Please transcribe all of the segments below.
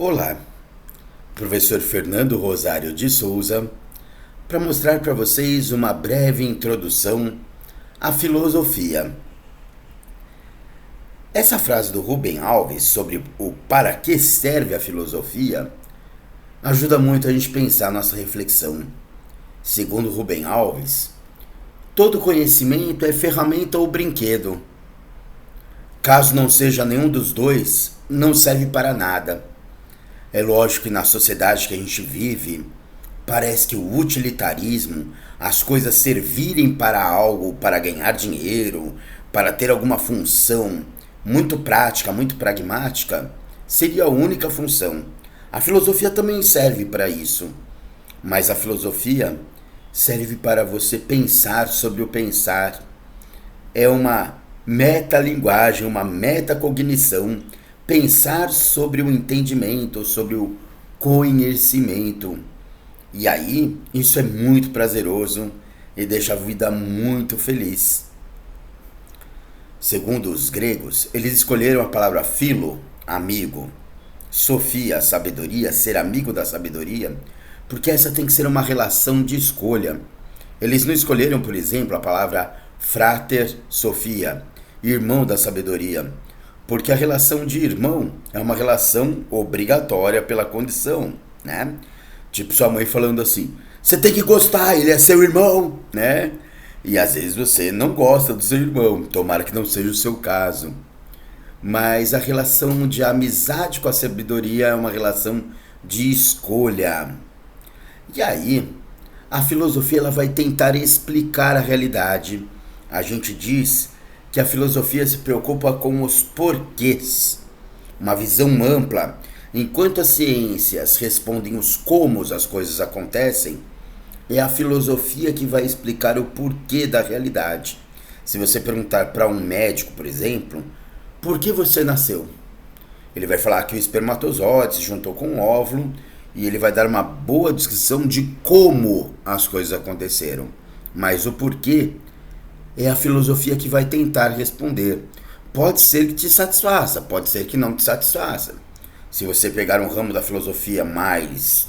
Olá, professor Fernando Rosário de Souza, para mostrar para vocês uma breve introdução à filosofia. Essa frase do Rubem Alves sobre o para que serve a filosofia ajuda muito a gente pensar nossa reflexão. Segundo Rubem Alves, todo conhecimento é ferramenta ou brinquedo. Caso não seja nenhum dos dois, não serve para nada. É lógico que na sociedade que a gente vive, parece que o utilitarismo, as coisas servirem para algo, para ganhar dinheiro, para ter alguma função muito prática, muito pragmática, seria a única função. A filosofia também serve para isso, mas a filosofia serve para você pensar sobre o pensar. É uma metalinguagem, uma metacognição, pensar sobre o entendimento, sobre o conhecimento. E aí, isso é muito prazeroso e deixa a vida muito feliz. Segundo os gregos, eles escolheram a palavra philo, amigo, sofia, sabedoria, ser amigo da sabedoria, porque essa tem que ser uma relação de escolha. Eles não escolheram, por exemplo, a palavra frater, sofia, irmão da sabedoria, porque a relação de irmão é uma relação obrigatória pela condição, né? Tipo sua mãe falando assim, você tem que gostar, ele é seu irmão, né? E às vezes você não gosta do seu irmão, tomara que não seja o seu caso. Mas a relação de amizade com a sabedoria é uma relação de escolha. E aí, a filosofia ela vai tentar explicar a realidade. A gente diz que a filosofia se preocupa com os porquês, uma visão ampla. Enquanto as ciências respondem os como as coisas acontecem, é a filosofia que vai explicar o porquê da realidade. Se você perguntar para um médico, por exemplo, por que você nasceu? Ele vai falar que o espermatozoide se juntou com o óvulo e ele vai dar uma boa descrição de como as coisas aconteceram. Mas o porquê é a filosofia que vai tentar responder. Pode ser que te satisfaça, pode ser que não te satisfaça. Se você pegar um ramo da filosofia mais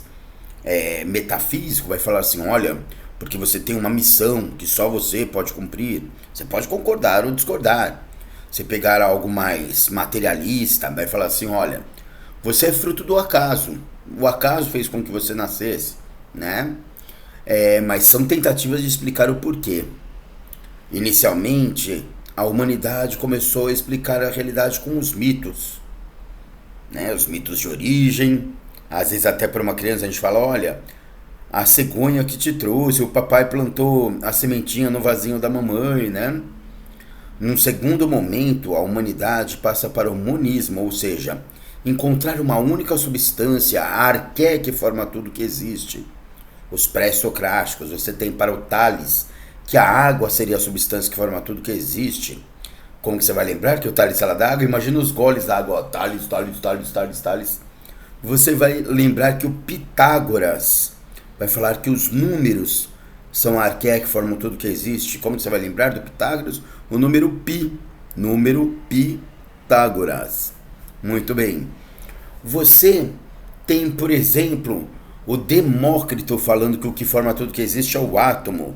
metafísico, vai falar assim, olha, porque você tem uma missão que só você pode cumprir. Você pode concordar ou discordar. Se pegar algo mais materialista, vai falar assim, olha, você é fruto do acaso. O acaso fez com que você nascesse, né? Mas são tentativas de explicar o porquê. Inicialmente, a humanidade começou a explicar a realidade com os mitos, né? Os mitos de origem. Às vezes até para uma criança a gente fala, olha, a cegonha que te trouxe, o papai plantou a sementinha no vasinho da mamãe, né? Num segundo momento, a humanidade passa para o monismo, ou seja, encontrar uma única substância, a arqué que forma tudo que existe. Os pré-socráticos, você tem para o Tales, que a água seria a substância que forma tudo que existe. Como que você vai lembrar que o Tales fala da água? Imagina os goles da água, Tales, Tales, Tales, Tales, Tales. Você vai lembrar que o Pitágoras vai falar que os números são a arqué que formam tudo que existe. Como que você vai lembrar do Pitágoras? O número pi, número Pitágoras. Muito bem. Você tem, por exemplo, o Demócrito falando que o que forma tudo que existe é o átomo,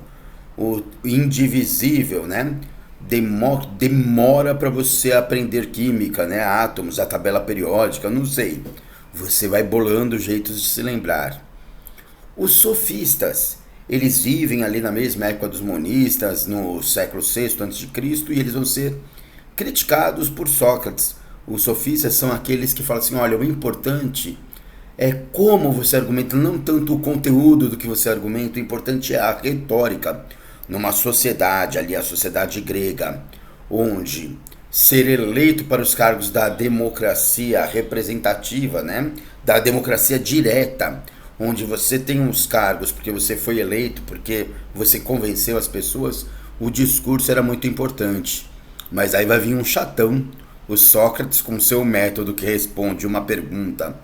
o indivisível, né? Demora para você aprender química, né? Átomos, a tabela periódica, não sei. Você vai bolando jeitos de se lembrar. Os sofistas, eles vivem ali na mesma época dos monistas, no século VI a.C., e eles vão ser criticados por Sócrates. Os sofistas são aqueles que falam assim, olha, o importante é como você argumenta, não tanto o conteúdo do que você argumenta, o importante é a retórica. Numa sociedade, ali a sociedade grega, onde ser eleito para os cargos da democracia representativa, né? Da democracia direta, onde você tem uns cargos porque você foi eleito, porque você convenceu as pessoas, o discurso era muito importante. Mas aí vai vir um chatão, o Sócrates, com seu método que responde uma pergunta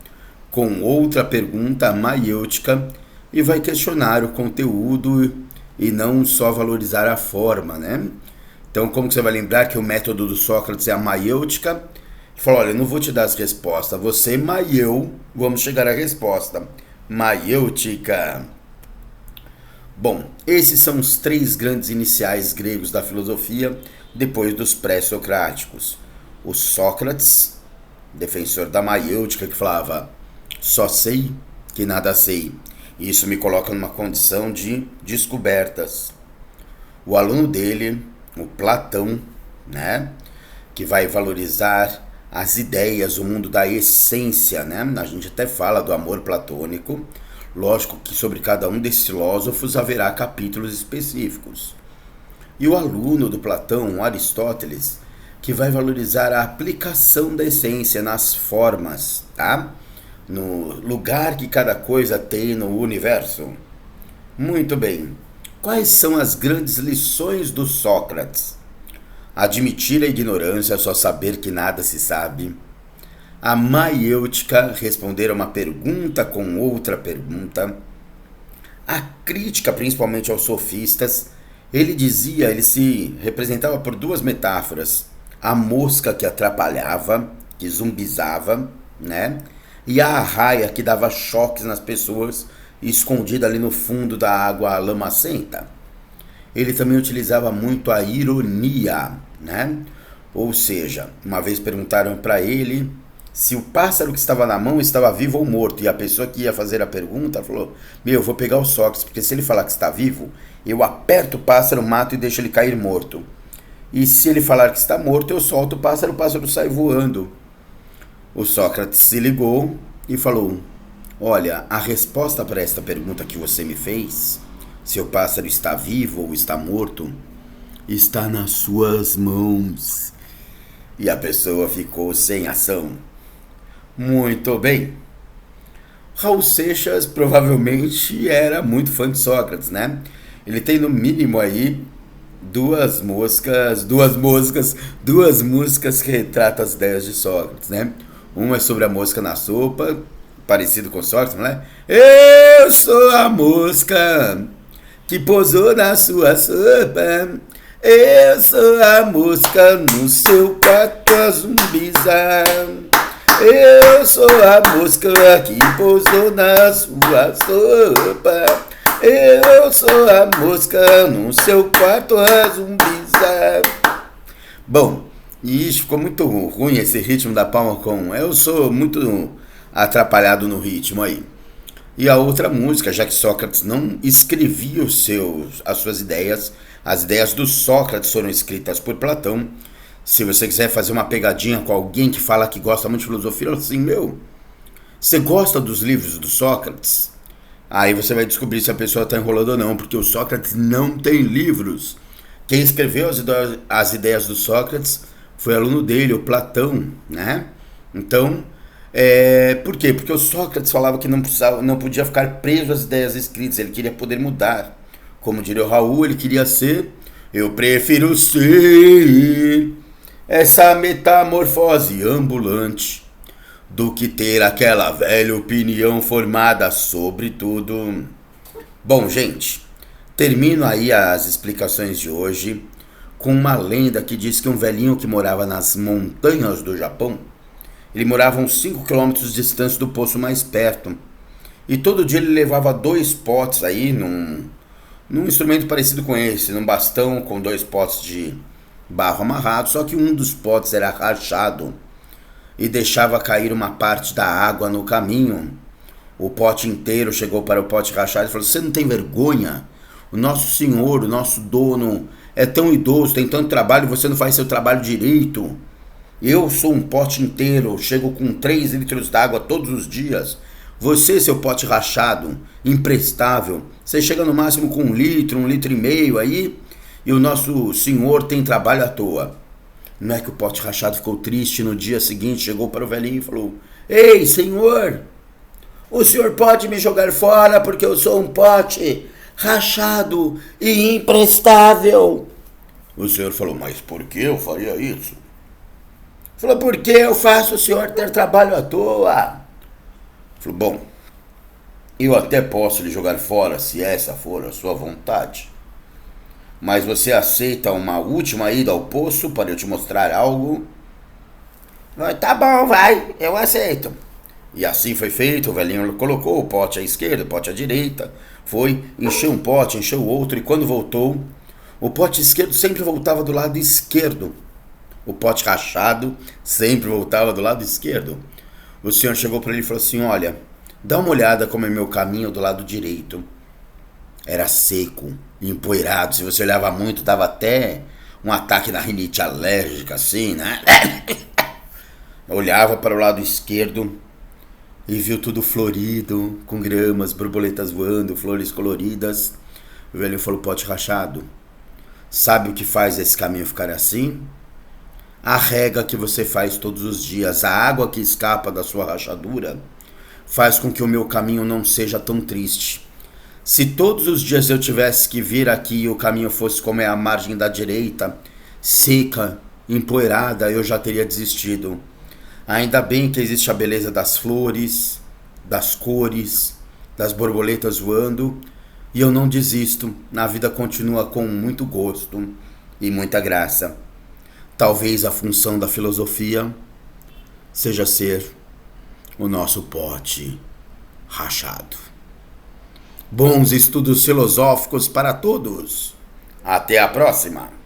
com outra pergunta maiêutica e vai questionar o conteúdo e não só valorizar a forma, né? Então, como que você vai lembrar que o método do Sócrates é a maiêutica? Falou, olha, eu não vou te dar as respostas, você, mas eu vamos chegar à resposta. Maiêutica. Bom, esses são os três grandes iniciais gregos da filosofia, depois dos pré-socráticos. O Sócrates, defensor da maiêutica, que falava, só sei que nada sei. Isso me coloca numa condição de descobertas. O aluno dele, o Platão, né, que vai valorizar as ideias, o mundo da essência, né? A gente até fala do amor platônico. Lógico que sobre cada um desses filósofos haverá capítulos específicos. E o aluno do Platão, o Aristóteles, que vai valorizar a aplicação da essência nas formas, tá? No lugar que cada coisa tem no universo. Muito bem. Quais são as grandes lições do Sócrates? Admitir a ignorância, só saber que nada se sabe. A maiêutica, responder a uma pergunta com outra pergunta. A crítica, principalmente aos sofistas, ele se representava por duas metáforas. A mosca que atrapalhava, que zumbizava, né? E a arraia que dava choques nas pessoas, escondida ali no fundo da água lamacenta. Ele também utilizava muito a ironia, né? Ou seja, uma vez perguntaram para ele se o pássaro que estava na mão estava vivo ou morto. E a pessoa que ia fazer a pergunta falou, eu vou pegar o Sócrates, porque se ele falar que está vivo, eu aperto o pássaro, mato e deixo ele cair morto. E se ele falar que está morto, eu solto o pássaro sai voando. O Sócrates se ligou e falou, olha, a resposta para esta pergunta que você me fez, se o pássaro está vivo ou está morto, está nas suas mãos. E a pessoa ficou sem ação. Muito bem. Raul Seixas provavelmente era muito fã de Sócrates, né? Ele tem no mínimo aí duas músicas que retratam as ideias de Sócrates, né? Uma é sobre a mosca na sopa, parecido com Sócrates, não é? Eu sou a mosca que pousou na sua sopa. Eu sou a mosca no seu quarto a zumbizar. Eu sou a mosca que pousou na sua sopa. Eu sou a mosca no seu quarto a zumbizar. Bom, e ficou muito ruim esse ritmo da palma com... Eu sou muito atrapalhado no ritmo aí. E a outra música, já que Sócrates não escrevia as suas ideias, as ideias do Sócrates foram escritas por Platão. Se você quiser fazer uma pegadinha com alguém que fala que gosta muito de filosofia, assim, você gosta dos livros do Sócrates? Aí você vai descobrir se a pessoa está enrolando ou não, porque o Sócrates não tem livros. Quem escreveu as ideias do Sócrates foi aluno dele, o Platão, né? Então, por quê? Porque o Sócrates falava que não podia ficar preso às ideias escritas, ele queria poder mudar. Como diria o Raul, ele queria ser, eu prefiro ser essa metamorfose ambulante do que ter aquela velha opinião formada sobre tudo. Bom, gente, termino aí as explicações de hoje com uma lenda que diz que um velhinho que morava nas montanhas do Japão, ele morava uns 5 quilômetros de distância do poço mais perto. E todo dia ele levava 2 potes aí num instrumento parecido com esse, num bastão com 2 potes de barro amarrado, só que um dos potes era rachado e deixava cair uma parte da água no caminho. O pote inteiro chegou para o pote rachado e falou, você não tem vergonha? O nosso senhor, o nosso dono é tão idoso, tem tanto trabalho, você não faz seu trabalho direito. Eu sou um pote inteiro, chego com 3 litros d'água todos os dias. Você, seu pote rachado, imprestável, você chega no máximo com 1 litro e meio aí, e o nosso senhor tem trabalho à toa. Não é que o pote rachado ficou triste no dia seguinte, chegou para o velhinho e falou, ei, senhor, o senhor pode me jogar fora porque eu sou um pote rachado e imprestável. O senhor falou, mas por que eu faria isso? Falou, porque eu faço o senhor ter trabalho à toa. Falou, bom, eu até posso lhe jogar fora se essa for a sua vontade. Mas você aceita uma última ida ao poço para eu te mostrar algo? Tá bom, vai, eu aceito. E assim foi feito, o velhinho colocou o pote à esquerda, o pote à direita, foi, encheu um pote, encheu outro, e quando voltou, o pote esquerdo sempre voltava do lado esquerdo. O pote rachado sempre voltava do lado esquerdo. O senhor chegou para ele e falou assim: olha, dá uma olhada como é meu caminho do lado direito. Era seco, empoeirado, se você olhava muito, dava até um ataque na rinite alérgica, assim, né? Olhava para o lado esquerdo e viu tudo florido, com gramas, borboletas voando, flores coloridas. O velho falou: pote rachado, sabe o que faz esse caminho ficar assim? A rega que você faz todos os dias, a água que escapa da sua rachadura, faz com que o meu caminho não seja tão triste. Se todos os dias eu tivesse que vir aqui e o caminho fosse como é a margem da direita, seca, empoeirada, eu já teria desistido. Ainda bem que existe a beleza das flores, das cores, das borboletas voando, e eu não desisto. A vida continua com muito gosto e muita graça. Talvez a função da filosofia seja ser o nosso pote rachado. Bons estudos filosóficos para todos. Até a próxima!